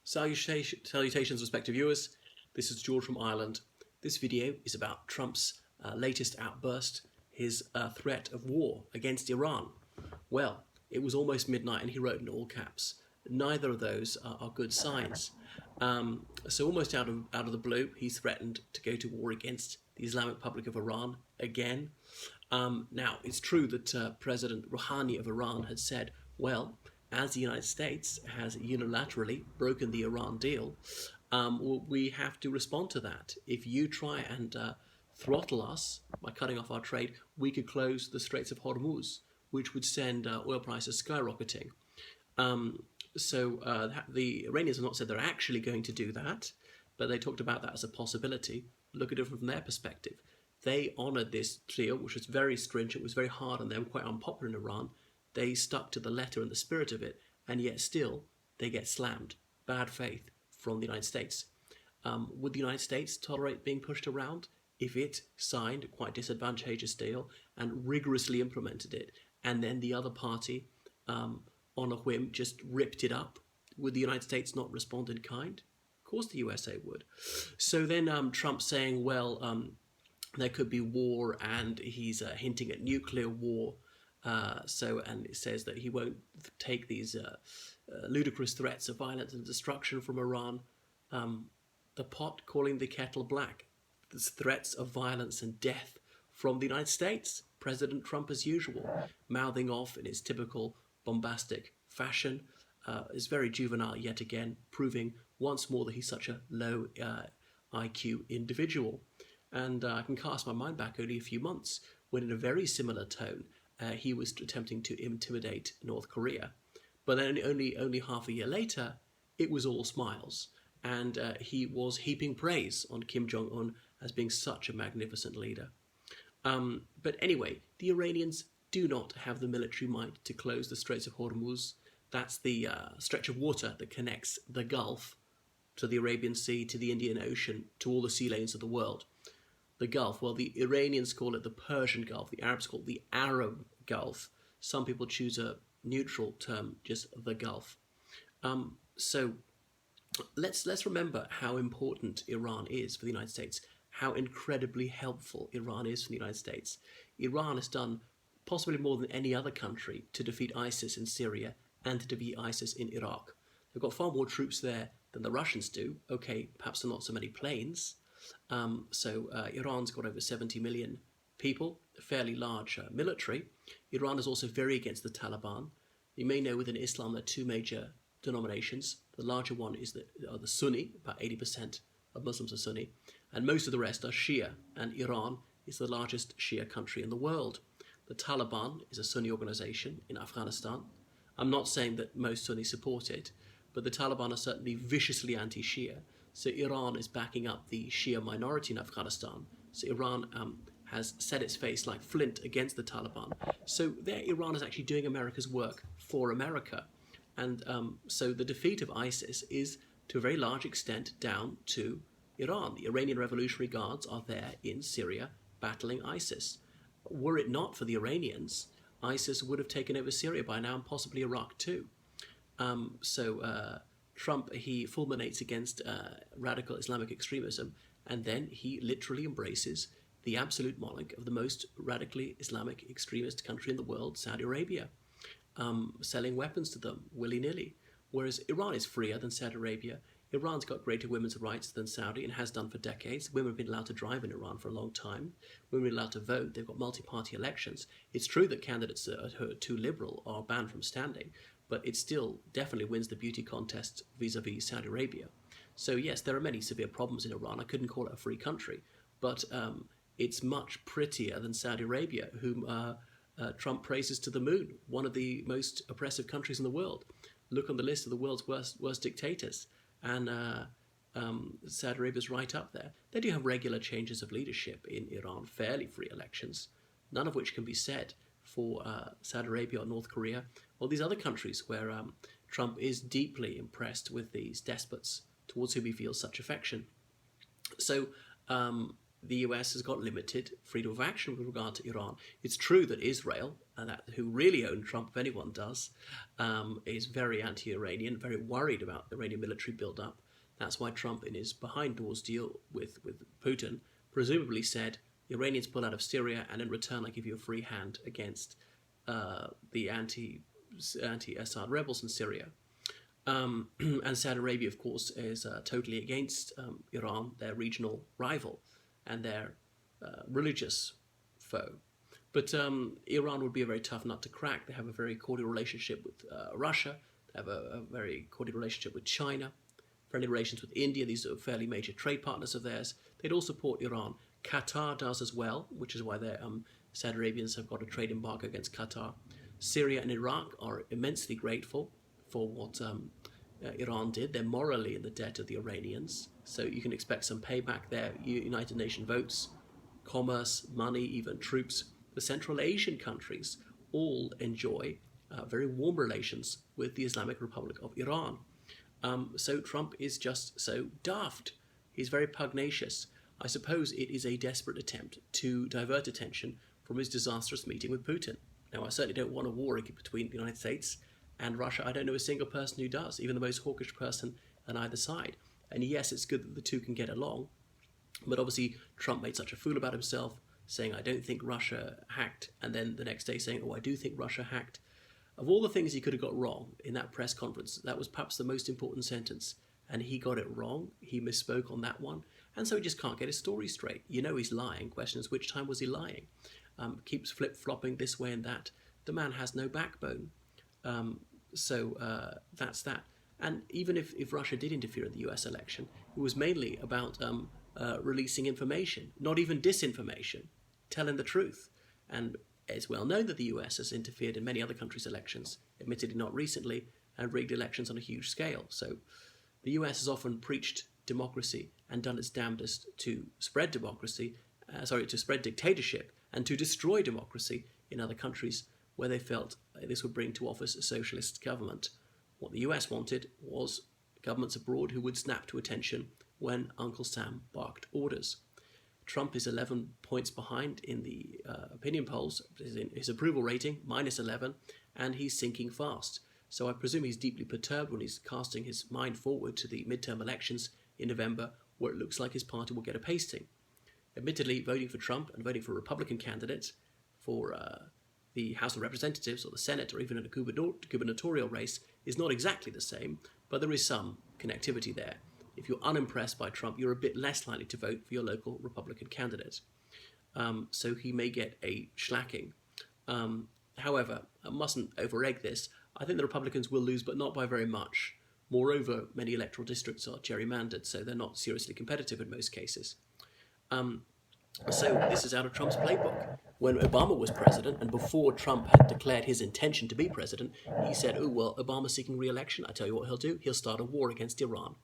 Salutations, respective viewers. This is George from Ireland. This video is about Trump's latest outburst, his threat of war against Iran. Well, it was almost midnight and he wrote in all caps. Neither of those are good signs. So almost out of the blue, he's threatened to go to war against the Islamic Republic of Iran again. Now, it's true that President Rouhani of Iran had said, well, as the United States has unilaterally broken the Iran deal, we have to respond to that. If you try and throttle us by cutting off our trade, we could close the Straits of Hormuz, which would send oil prices skyrocketing. The Iranians have not said they're actually going to do that, but they talked about that as a possibility. Look at it from their perspective. They honoured this deal, which was very stringent, was very hard on them, quite unpopular in Iran. They stuck to the letter and the spirit of it, and yet still they get slammed. Bad faith from the United States. Would the United States tolerate being pushed around if it signed a quite disadvantageous deal and rigorously implemented it, and then the other party, on a whim, just ripped it up? Would the United States not respond in kind? Of course the USA would. So then Trump saying, well, there could be war, and he's hinting at nuclear war. And it says that he won't take these ludicrous threats of violence and destruction from Iran. The pot calling the kettle black. There's threats of violence and death from the United States. President Trump, as usual, mouthing off in his typical bombastic fashion, is very juvenile yet again, proving once more that he's such a low IQ individual. And I can cast my mind back only a few months when, in a very similar tone, he was attempting to intimidate North Korea. But then only half a year later, it was all smiles. And he was heaping praise on Kim Jong-un as being such a magnificent leader. But anyway, the Iranians do not have the military might to close the Straits of Hormuz. That's the stretch of water that connects the Gulf to the Arabian Sea, to the Indian Ocean, to all the sea lanes of the world. The Gulf, well, the Iranians call it the Persian Gulf, the Arabs call it the Arab Gulf. Some people choose a neutral term, just the Gulf. So let's remember how important Iran is for the United States, how incredibly helpful Iran is for the United States. Iran has done possibly more than any other country to defeat ISIS in Syria and to defeat ISIS in Iraq. They've got far more troops there than the Russians do. Okay, perhaps not so many planes. Iran's got over 70 million people, a fairly large military. Iran is also very against the Taliban. You may know within Islam there are two major denominations. The larger one is the Sunni, about 80% of Muslims are Sunni, and most of the rest are Shia, and Iran is the largest Shia country in the world. The Taliban is a Sunni organization in Afghanistan. I'm not saying that most Sunnis support it, but the Taliban are certainly viciously anti-Shia. So Iran is backing up the Shia minority in Afghanistan. So Iran has set its face like flint against the Taliban. So there Iran is actually doing America's work for America. And so the defeat of ISIS is to a very large extent down to Iran. The Iranian Revolutionary Guards are there in Syria battling ISIS. Were it not for the Iranians, ISIS would have taken over Syria by now and possibly Iraq too. Trump, he fulminates against radical Islamic extremism, and then he literally embraces the absolute monarch of the most radically Islamic extremist country in the world, Saudi Arabia, selling weapons to them willy-nilly. Whereas Iran is freer than Saudi Arabia. Iran's got greater women's rights than Saudi and has done for decades. Women have been allowed to drive in Iran for a long time. Women are allowed to vote. They've got multi-party elections. It's true that candidates who are too liberal are banned from standing, but it still definitely wins the beauty contest vis-a-vis Saudi Arabia. So yes, there are many severe problems in Iran. I couldn't call it a free country, but it's much prettier than Saudi Arabia, whom Trump praises to the moon, one of the most oppressive countries in the world. Look on the list of the world's worst dictators, and Saudi Arabia's right up there. They do have regular changes of leadership in Iran, fairly free elections, none of which can be said for Saudi Arabia or North Korea or these other countries where Trump is deeply impressed with these despots towards whom he feels such affection. So the US has got limited freedom of action with regard to Iran. It's true that Israel, who really owned Trump, if anyone does, is very anti-Iranian, very worried about Iranian military build-up. That's why Trump, in his behind-doors deal with Putin, presumably said, the Iranians pull out of Syria, and in return I give you a free hand against the anti-Assad rebels in Syria. And Saudi Arabia, of course, is totally against Iran, their regional rival and their religious foe. But Iran would be a very tough nut to crack. They have a very cordial relationship with Russia. They have a very cordial relationship with China. Friendly relations with India. These are fairly major trade partners of theirs. They'd all support Iran. Qatar does as well, which is why Saudi Arabians have got a trade embargo against Qatar. Syria and Iraq are immensely grateful for what Iran did. They're morally in the debt of the Iranians, so you can expect some payback there. United Nations votes, commerce, money, even troops. The Central Asian countries all enjoy very warm relations with the Islamic Republic of Iran. So Trump is just so daft. He's very pugnacious. I suppose it is a desperate attempt to divert attention from his disastrous meeting with Putin. Now, I certainly don't want a war between the United States and Russia. I don't know a single person who does, even the most hawkish person on either side. And yes, it's good that the two can get along, but obviously Trump made such a fool about himself, saying, I don't think Russia hacked, and then the next day saying, oh, I do think Russia hacked. Of all the things he could have got wrong in that press conference, that was perhaps the most important sentence, and he got it wrong. He misspoke on that one, and so he just can't get his story straight. You know he's lying. Question is, which time was he lying? Keeps flip-flopping this way and that. The man has no backbone. So that's that. And even if Russia did interfere in the US election, it was mainly about releasing information, not even disinformation, telling the truth. And it's well known that the US has interfered in many other countries' elections, admittedly not recently, and rigged elections on a huge scale. So the US has often preached democracy and done its damnedest to spread to spread dictatorship and to destroy democracy in other countries where they felt this would bring to office a socialist government. What the US wanted was governments abroad who would snap to attention when Uncle Sam barked orders. Trump is 11 points behind in the opinion polls, his approval rating, -11, and he's sinking fast. So I presume he's deeply perturbed when he's casting his mind forward to the midterm elections in November, where it looks like his party will get a pasting. Admittedly, voting for Trump and voting for Republican candidates for the House of Representatives or the Senate or even in a gubernatorial race is not exactly the same, but there is some connectivity there. If you're unimpressed by Trump, you're a bit less likely to vote for your local Republican candidate. So he may get a shellacking. However, I mustn't over-egg this. I think the Republicans will lose, but not by very much. Moreover, many electoral districts are gerrymandered, so they're not seriously competitive in most cases. So this is out of Trump's playbook. When Obama was president, and before Trump had declared his intention to be president, he said, oh, well, Obama's seeking re-election. I tell you what he'll do. He'll start a war against Iran,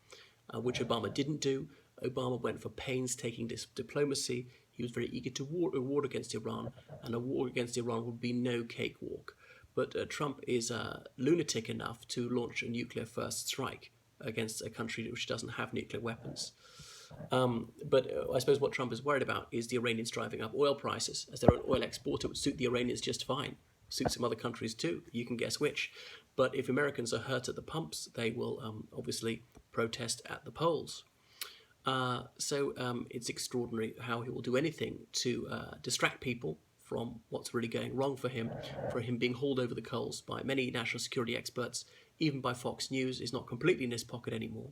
which Obama didn't do. Obama went for painstaking diplomacy. He was very eager to war against Iran, and a war against Iran would be no cakewalk. But Trump is lunatic enough to launch a nuclear first strike against a country which doesn't have nuclear weapons. But I suppose what Trump is worried about is the Iranians driving up oil prices. As they're an oil exporter, it would suit the Iranians just fine. Suit some other countries too. You can guess which. But if Americans are hurt at the pumps, they will obviously protest at the polls. So it's extraordinary how he will do anything to distract people from what's really going wrong for him being hauled over the coals by many national security experts, even by Fox News, is not completely in his pocket anymore.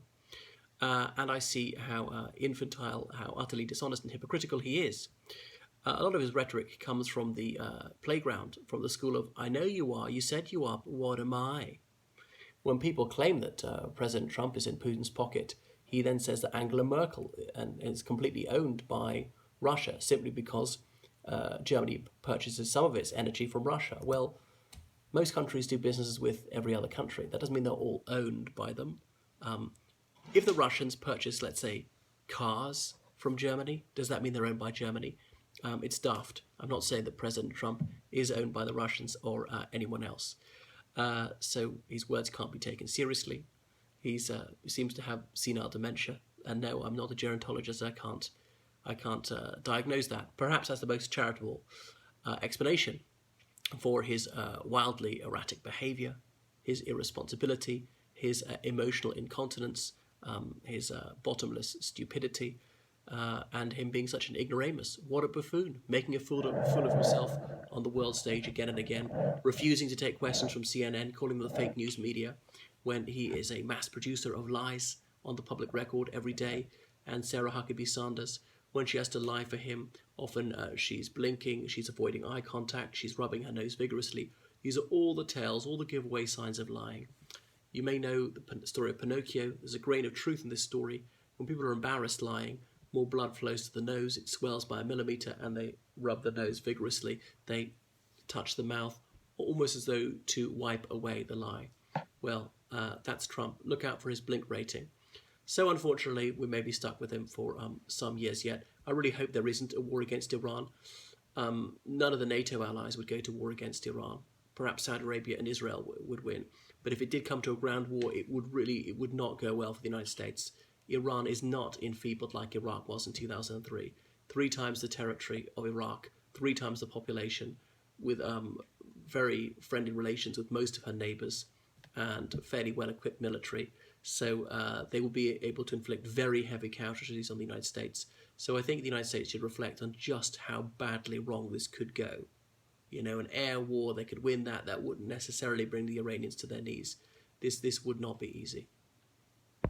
And I see how infantile, how utterly dishonest and hypocritical he is. A lot of his rhetoric comes from the playground, from the school of, I know you are, you said you are, but what am I? When people claim that President Trump is in Putin's pocket, he then says that Angela Merkel is completely owned by Russia simply because Germany purchases some of its energy from Russia. Well, most countries do businesses with every other country. That doesn't mean they're all owned by them. If the Russians purchase, let's say, cars from Germany, does that mean they're owned by Germany? It's daft. I'm not saying that President Trump is owned by the Russians or anyone else. So his words can't be taken seriously. He seems to have senile dementia. And no, I'm not a gerontologist. I can't I can't diagnose that. Perhaps that's the most charitable explanation for his wildly erratic behavior, his irresponsibility, his emotional incontinence, his bottomless stupidity, and him being such an ignoramus. What a buffoon, making a fool of himself on the world stage again and again, refusing to take questions from CNN, calling them the fake news media, when he is a mass producer of lies on the public record every day. And Sarah Huckabee Sanders, when she has to lie for him, often she's blinking, she's avoiding eye contact, she's rubbing her nose vigorously. These are all the tales, all the giveaway signs of lying. You may know the story of Pinocchio. There's a grain of truth in this story. When people are embarrassed lying, more blood flows to the nose, it swells by a millimetre, and they rub the nose vigorously. They touch the mouth, almost as though to wipe away the lie. Well, that's Trump. Look out for his blink rating. So unfortunately, we may be stuck with him for some years yet. I really hope there isn't a war against Iran. None of the NATO allies would go to war against Iran. Perhaps Saudi Arabia and Israel would win. But if it did come to a ground war, it would not go well for the United States. Iran is not enfeebled like Iraq was in 2003. 3 times the territory of Iraq, 3 times the population, with very friendly relations with most of her neighbours, and fairly well-equipped military. So they will be able to inflict very heavy casualties on the United States. So I think the United States should reflect on just how badly wrong this could go. You know, an air war, they could win that. That wouldn't necessarily bring the Iranians to their knees. This would not be easy.